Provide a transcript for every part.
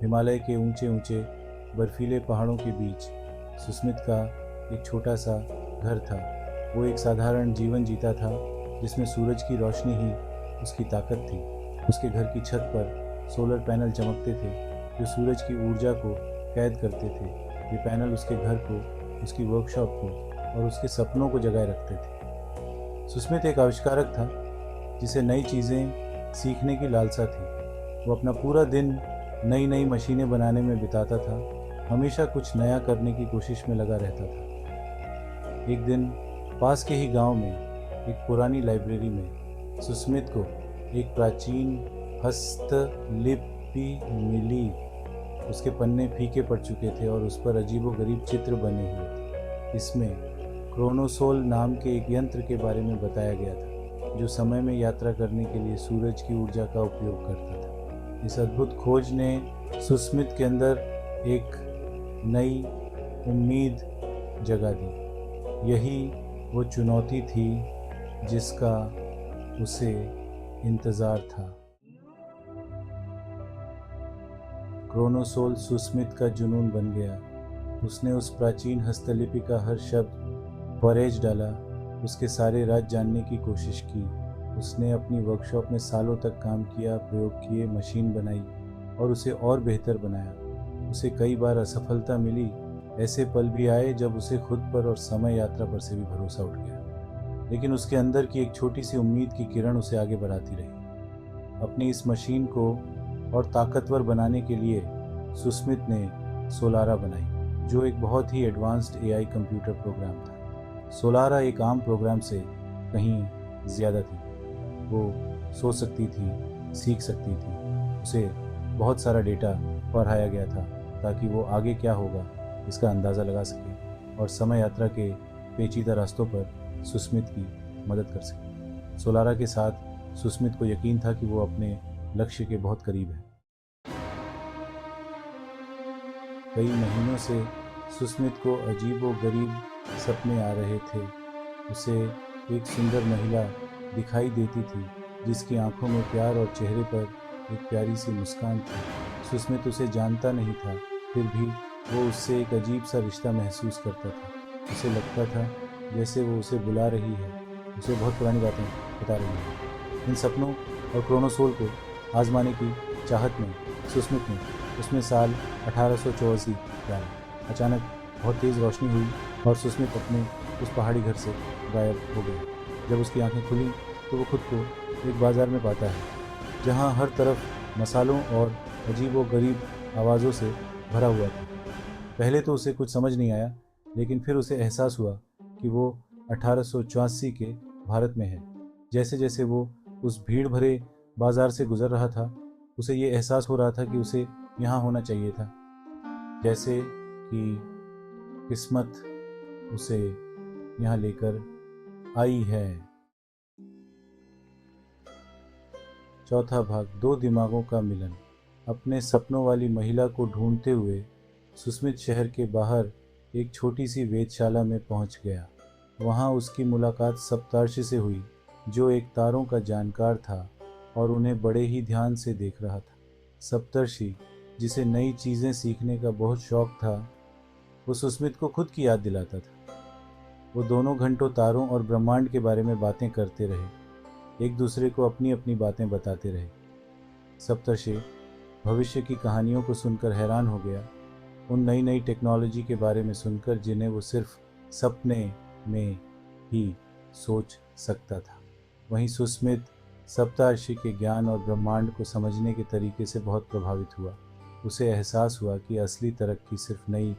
हिमालय के ऊंचे ऊंचे बर्फीले पहाड़ों के बीच सुस्मित का एक छोटा सा घर था। वो एक साधारण जीवन जीता था जिसमें सूरज की रोशनी ही उसकी ताकत थी। उसके घर की छत पर सोलर पैनल चमकते थे जो सूरज की ऊर्जा को कैद करते थे। ये पैनल उसके घर को, उसकी वर्कशॉप को और उसके सपनों को जगाए रखते थे। सुस्मित एक आविष्कारक था जिसे नई चीज़ें सीखने की लालसा थी। वो अपना पूरा दिन नई नई मशीनें बनाने में बिताता था, हमेशा कुछ नया करने की कोशिश में लगा रहता था। एक दिन पास के ही गांव में एक पुरानी लाइब्रेरी में सुस्मित को एक प्राचीन हस्तलिपि मिली। उसके पन्ने फीके पड़ चुके थे और उस पर अजीबोगरीब चित्र बने हुए थे। इसमें क्रोनोसोल नाम के एक यंत्र के बारे में बताया गया था जो समय में यात्रा करने के लिए सूरज की ऊर्जा का उपयोग करता था। इस अद्भुत खोज ने सुस्मित के अंदर एक नई उम्मीद जगा दी। यही वो चुनौती थी जिसका उसे इंतज़ार था। क्रोनोसोल सुस्मित का जुनून बन गया। उसने उस प्राचीन हस्तलिपि का हर शब्द परेज डाला, उसके सारे राज जानने की कोशिश की। उसने अपनी वर्कशॉप में सालों तक काम किया, प्रयोग किए, मशीन बनाई और उसे और बेहतर बनाया। उसे कई बार असफलता मिली। ऐसे पल भी आए जब उसे खुद पर और समय यात्रा पर से भी भरोसा उठ गया, लेकिन उसके अंदर की एक छोटी सी उम्मीद की किरण उसे आगे बढ़ाती रही। अपनी इस मशीन को और ताकतवर बनाने के लिए सुस्मित ने सोलारा बनाई, जो एक बहुत ही एडवांस्ड एआई कंप्यूटर प्रोग्राम था। सोलारा एक आम प्रोग्राम से कहीं ज़्यादा थी। वो सोच सकती थी, सीख सकती थी। उसे बहुत सारा डेटा पढ़ाया गया था ताकि वो आगे क्या होगा इसका अंदाज़ा लगा सके और समय यात्रा के पेचीदा रास्तों पर सुस्मित की मदद कर सके। सोलारा के साथ सुस्मित को यकीन था कि वो अपने लक्ष्य के बहुत करीब है। कई महीनों से सुस्मित को अजीबोगरीब सपने आ रहे थे। उसे एक सुंदर महिला दिखाई देती थी जिसकी आंखों में प्यार और चेहरे पर एक प्यारी सी मुस्कान थी। सुस्मित उसे जानता नहीं था, फिर भी वो उससे एक अजीब सा रिश्ता महसूस करता था। उसे लगता था जैसे वो उसे बुला रही है, उसे बहुत पुरानी बातें बता रही है। इन सपनों और क्रोनोसोल को आजमाने की चाहत में सुस्मित ने उसमें साल 1884 डाला। अचानक बहुत तेज़ रोशनी हुई और सुस्मित अपने उस पहाड़ी घर से गायब हो गया। जब उसकी आंखें खुली तो वो खुद को एक बाज़ार में पाता है जहाँ हर तरफ मसालों और अजीबोगरीब आवाज़ों से भरा हुआ था। पहले तो उसे कुछ समझ नहीं आया, लेकिन फिर उसे एहसास हुआ कि वो 1884 के भारत में है। जैसे जैसे वो उस भीड़ भरे बाज़ार से गुजर रहा था, उसे ये एहसास हो रहा था कि उसे यहाँ होना चाहिए था, जैसे कि किस्मत उसे यहाँ लेकर आई है। चौथा भाग, दो दिमागों का मिलन। अपने सपनों वाली महिला को ढूंढते हुए सुस्मित शहर के बाहर एक छोटी सी वेधशाला में पहुंच गया। वहां उसकी मुलाकात सप्तर्षि से हुई, जो एक तारों का जानकार था और उन्हें बड़े ही ध्यान से देख रहा था। सप्तर्षि, जिसे नई चीज़ें सीखने का बहुत शौक था, वो सुस्मित को खुद की याद दिलाता था। वो दोनों घंटों तारों और ब्रह्मांड के बारे में बातें करते रहे, एक दूसरे को अपनी अपनी बातें बताते रहे। सप्तर्षि भविष्य की कहानियों को सुनकर हैरान हो गया, उन नई नई टेक्नोलॉजी के बारे में सुनकर जिन्हें वो सिर्फ सपने में ही सोच सकता था। वहीं सुस्मित सप्तर्षि के ज्ञान और ब्रह्मांड को समझने के तरीके से बहुत प्रभावित हुआ। उसे एहसास हुआ कि असली तरक्की सिर्फ नई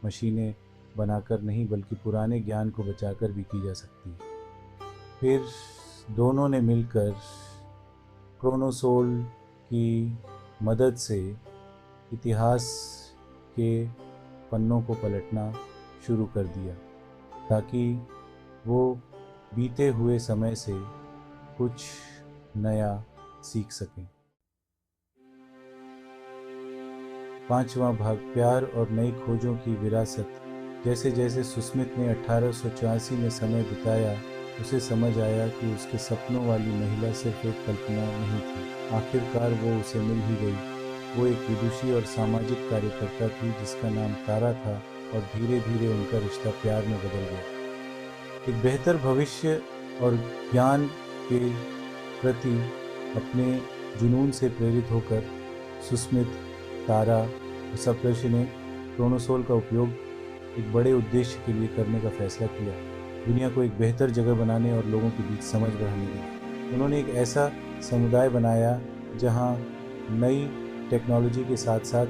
मशीनें बनाकर नहीं, बल्कि पुराने ज्ञान को बचाकर भी की जा सकती है। फिर दोनों ने मिलकर क्रोनोसोल की मदद से इतिहास के पन्नों को पलटना शुरू कर दिया, ताकि वो बीते हुए समय से कुछ नया सीख सकें। पांचवा भाग, प्यार और नई खोजों की विरासत। जैसे जैसे सुस्मित ने 1884 में समय बिताया, उसे समझ आया कि उसके सपनों वाली महिला सिर्फ एक कल्पना नहीं थी। आखिरकार वो उसे मिल ही गई। वो एक विदुषी और सामाजिक कार्यकर्ता थी जिसका नाम तारा था और धीरे धीरे उनका रिश्ता प्यार में बदल गया। एक बेहतर भविष्य और ज्ञान के प्रति अपने जुनून से प्रेरित होकर सुस्मित, तारा और सप्तर्षि ने क्रोनोसोल का उपयोग एक बड़े उद्देश्य के लिए करने का फैसला किया, दुनिया को एक बेहतर जगह बनाने और लोगों के बीच समझ बढ़ाने के लिए। उन्होंने एक ऐसा समुदाय बनाया जहां नई टेक्नोलॉजी के साथ साथ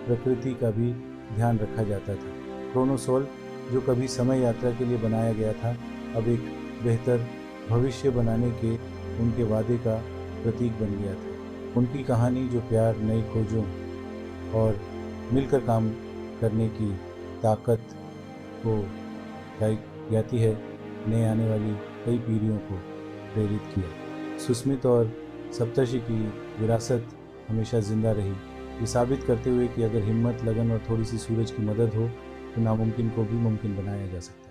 प्रकृति का भी ध्यान रखा जाता था। क्रोनोसोल जो कभी समय यात्रा के लिए बनाया गया था, अब एक बेहतर भविष्य बनाने के उनके वादे का प्रतीक बन गया था। उनकी कहानी जो प्यार, नई खोजों और मिलकर काम करने की ताकत को ज्ञाती है, ने आने वाली कई पीढ़ियों को प्रेरित किया। सुस्मित और सप्तर्षि की विरासत हमेशा जिंदा रही, ये साबित करते हुए कि अगर हिम्मत, लगन और थोड़ी सी सूरज की मदद हो तो नामुमकिन को भी मुमकिन बनाया जा सकता है।